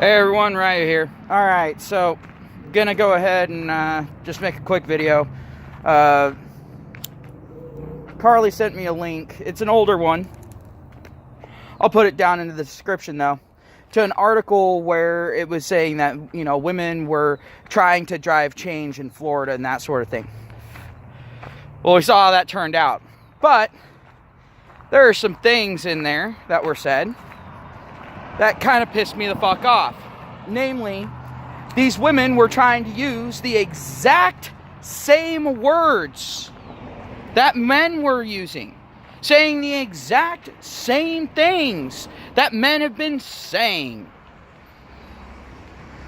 Hey everyone, Ryu here. Alright, so gonna go ahead and just make a quick video. Carly sent me a link. It's an older one. I'll put it down into the description though. To an article where it was saying that, you know, women were trying to drive change in Florida and that sort of thing. Well, we saw how that turned out. But there are some things in there that were said that kind of pissed me the fuck off. Namely, these women were trying to use the exact same words that men were using, saying the exact same things that men have been saying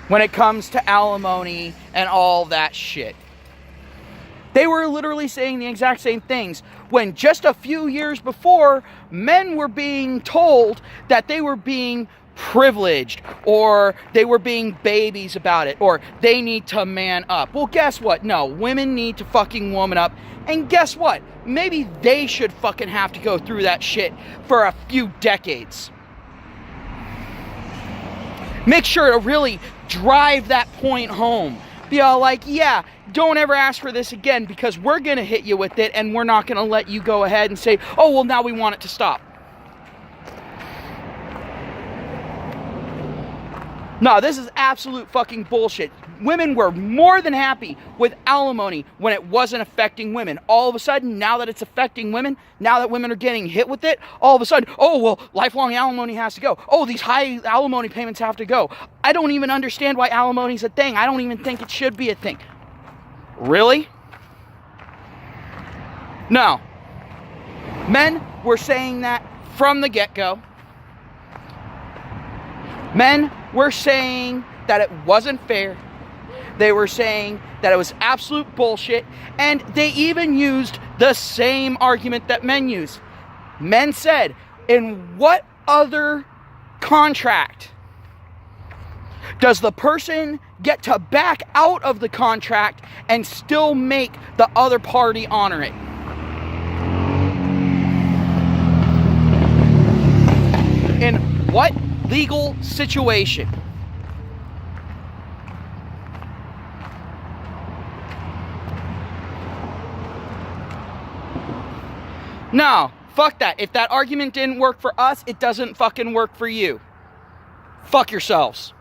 when it comes to alimony and all that shit. They were literally saying the exact same things when just a few years before, men were being told that they were being privileged or they were being babies about it or they need to man up. Well, guess what? No, women need to fucking woman up. And guess what? Maybe they should fucking have to go through that shit for a few decades. Make sure to really drive that point home. Be all like, yeah, don't ever ask for this again because we're going to hit you with it and we're not going to let you go ahead and say, oh, well, now we want it to stop. No, this is absolute fucking bullshit. Women were more than happy with alimony when it wasn't affecting women. All of a sudden, now that it's affecting women, now that women are getting hit with it, all of a sudden, oh, well, lifelong alimony has to go. Oh, these high alimony payments have to go. I don't even understand why alimony is a thing. I don't even think it should be a thing. Really? No. Men were saying that from the get-go. Men were saying that it wasn't fair. They were saying that it was absolute bullshit. And they even used the same argument that men use. Men said, in what other contract does the person get to back out of the contract and still make the other party honor it? In what legal situation? No, fuck that. If that argument didn't work for us, it doesn't fucking work for you. Fuck yourselves.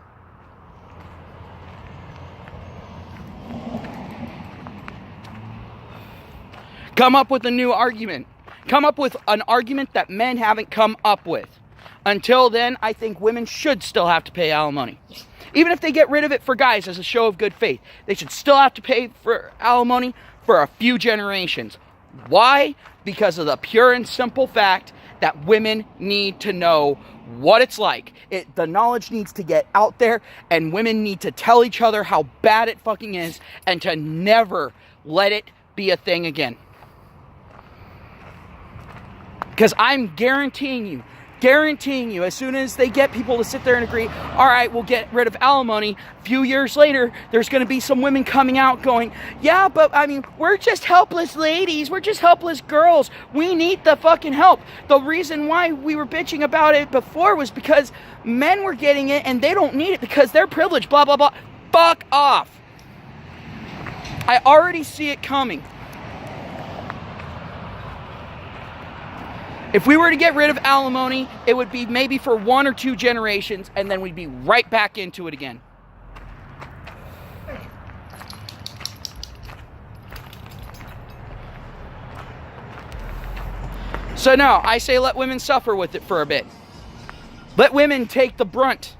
Come up with a new argument. Come up with an argument that men haven't come up with. Until then, I think women should still have to pay alimony. Even if they get rid of it for guys as a show of good faith, they should still have to pay for alimony for a few generations. Why? Because of the pure and simple fact that women need to know what it's like. The knowledge needs to get out there, and women need to tell each other how bad it fucking is, and to never let it be a thing again. Because I'm guaranteeing you, as soon as they get people to sit there and agree, all right, we'll get rid of alimony, a few years later, there's going to be some women coming out going, yeah, but I mean, we're just helpless ladies. We're just helpless girls. We need the fucking help. The reason why we were bitching about it before was because men were getting it and they don't need it because they're privileged, blah, blah, blah. Fuck off. I already see it coming. If we were to get rid of alimony, it would be maybe for 1 or 2 generations, and then we'd be right back into it again. So no, I say let women suffer with it for a bit. Let women take the brunt.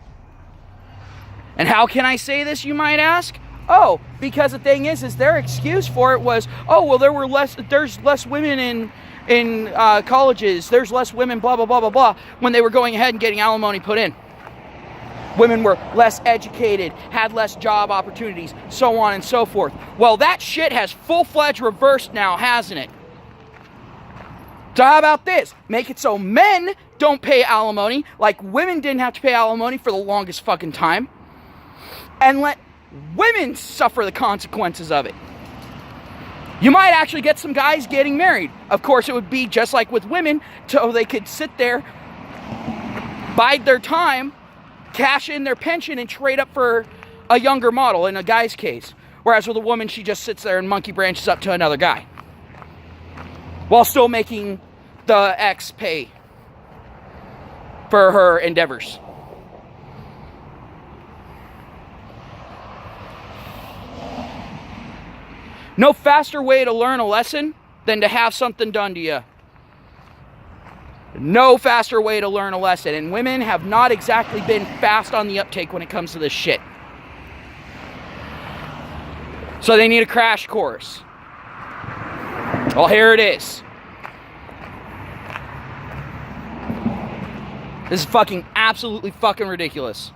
And how can I say this, you might ask? Oh, because the thing is their excuse for it was, oh, well, there's less women in colleges, there's less women, blah, blah, blah, blah, blah, when they were going ahead and getting alimony put in. Women were less educated, had less job opportunities, so on and so forth. Well, that shit has full-fledged reversed now, hasn't it? So how about this? Make it so men don't pay alimony, like women didn't have to pay alimony for the longest fucking time, and let women suffer the consequences of it. You might actually get some guys getting married. Of course, it would be just like with women, so they could sit there, bide their time, cash in their pension and trade up for a younger model in a guy's case. Whereas with a woman, she just sits there and monkey branches up to another guy. While still making the ex pay for her endeavors. No faster way to learn a lesson than to have something done to you. No faster way to learn a lesson. And women have not exactly been fast on the uptake when it comes to this shit. So they need a crash course. Well, here it is. This is fucking absolutely fucking ridiculous.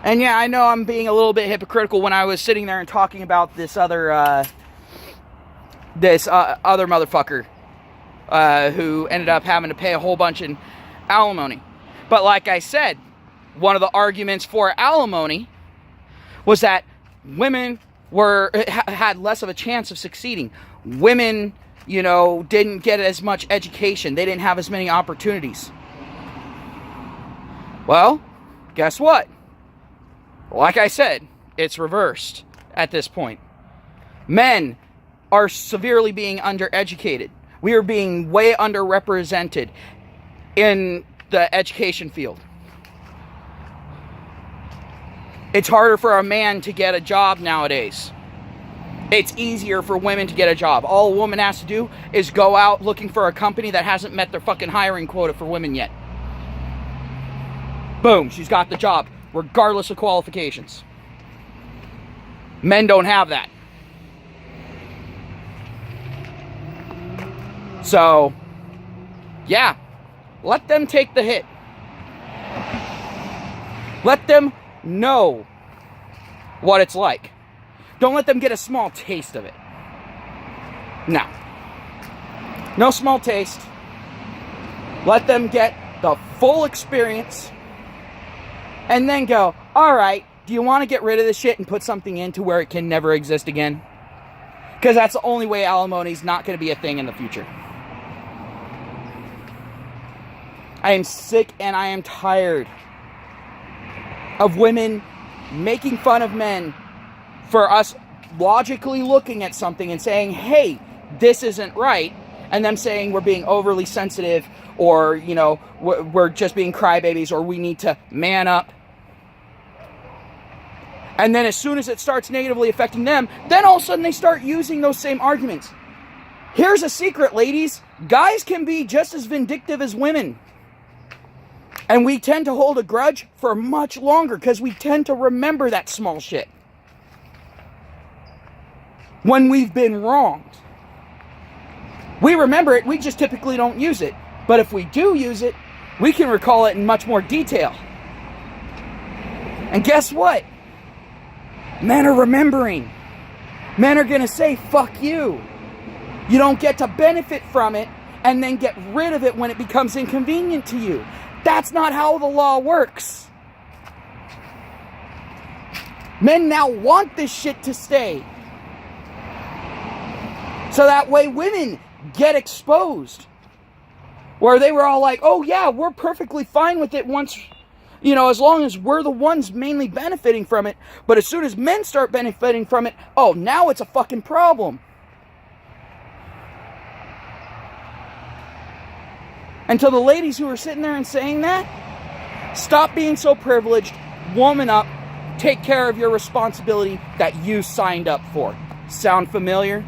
And yeah, I know I'm being a little bit hypocritical when I was sitting there and talking about this other motherfucker who ended up having to pay a whole bunch in alimony. But like I said, one of the arguments for alimony was that women had less of a chance of succeeding. Women, you know, didn't get as much education. They didn't have as many opportunities. Well, guess what? Like I said, it's reversed at this point. Men are severely being undereducated. We are being way underrepresented in the education field. It's harder for a man to get a job nowadays. It's easier for women to get a job. All a woman has to do is go out looking for a company that hasn't met their fucking hiring quota for women yet. Boom, she's got the job, regardless of qualifications. Men don't have that. So, yeah, let them take the hit. Let them know what it's like. Don't let them get a small taste of it. No. No small taste. Let them get the full experience. And then go, alright, do you want to get rid of this shit and put something into where it can never exist again? Because that's the only way alimony is not going to be a thing in the future. I am sick and I am tired of women making fun of men for us logically looking at something and saying, hey, this isn't right, and them saying we're being overly sensitive, or, you know, we're just being crybabies, or we need to man up. And then as soon as it starts negatively affecting them, then all of a sudden they start using those same arguments. Here's a secret, ladies. Guys can be just as vindictive as women. And we tend to hold a grudge for much longer because we tend to remember that small shit when we've been wronged. We remember it, we just typically don't use it. But if we do use it, we can recall it in much more detail. And guess what? Men are remembering. Men are going to say, fuck you. You don't get to benefit from it and then get rid of it when it becomes inconvenient to you. That's not how the law works. Men now want this shit to stay. So that way women get exposed. Where they were all like, oh yeah, we're perfectly fine with it once, you know, as long as we're the ones mainly benefiting from it. But as soon as men start benefiting from it, oh, now it's a fucking problem. And to the ladies who are sitting there and saying that, stop being so privileged, woman up, take care of your responsibility that you signed up for. Sound familiar?